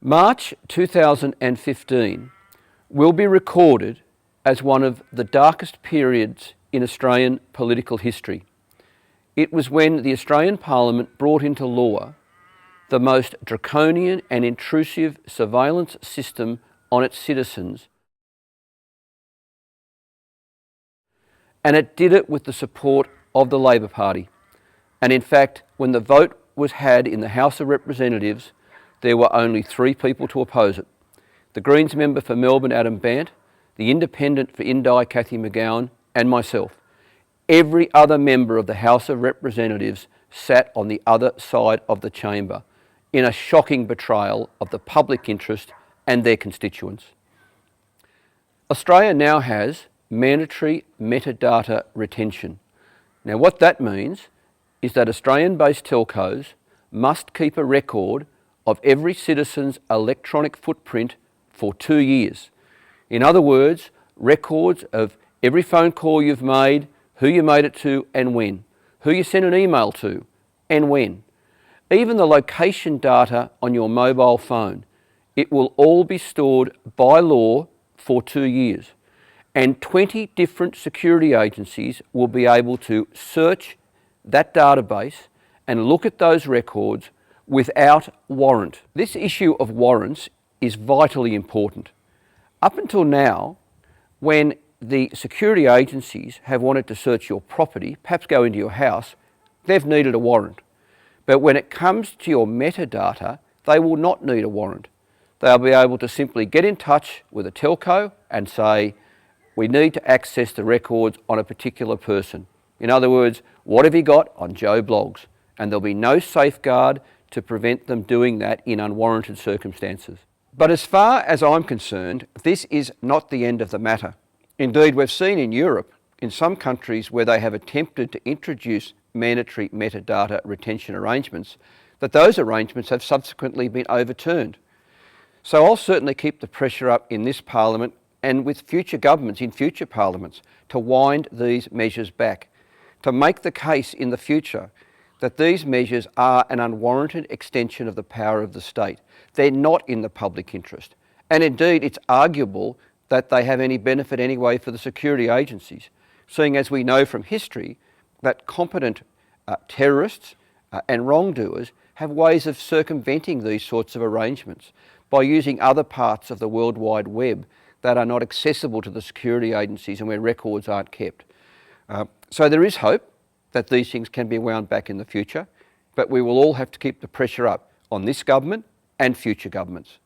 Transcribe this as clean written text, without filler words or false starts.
March 2015 will be recorded as one of the darkest periods in Australian political history. It was when the Australian Parliament brought into law the most draconian and intrusive surveillance system on its citizens, and it did it with the support of the Labor Party. And in fact, when the vote was had in the House of Representatives, there were only 3 people to oppose it. The Greens member for Melbourne, Adam Bant, the Independent for Indi, Cathy McGowan, and myself. Every other member of the House of Representatives sat on the other side of the chamber in a shocking betrayal of the public interest and their constituents. Australia now has mandatory metadata retention. Now what that means is that Australian-based telcos must keep a record of every citizen's electronic footprint for 2 years. In other words, records of every phone call you've made, who you made it to and when, who you sent an email to and when. Even the location data on your mobile phone, it will all be stored by law for 2 years. And 20 different security agencies will be able to search that database and look at those records without warrant. This issue of warrants is vitally important. Up until now, when the security agencies have wanted to search your property, perhaps go into your house, they've needed a warrant. But when it comes to your metadata, they will not need a warrant. They'll be able to simply get in touch with a telco and say, we need to access the records on a particular person. In other words, what have you got on Joe Bloggs? And there'll be no safeguard to prevent them doing that in unwarranted circumstances. But as far as I'm concerned, this is not the end of the matter. Indeed, we've seen in Europe, in some countries where they have attempted to introduce mandatory metadata retention arrangements, that those arrangements have subsequently been overturned. So I'll certainly keep the pressure up in this Parliament and with future governments in future parliaments to wind these measures back, to make the case in the future that these measures are an unwarranted extension of the power of the state. They're not in the public interest. And indeed, it's arguable that they have any benefit anyway for the security agencies, seeing as we know from history that competent terrorists and wrongdoers have ways of circumventing these sorts of arrangements by using other parts of the World Wide Web that are not accessible to the security agencies and where records aren't kept. So there is hope that these things can be wound back in the future, but we will all have to keep the pressure up on this government and future governments.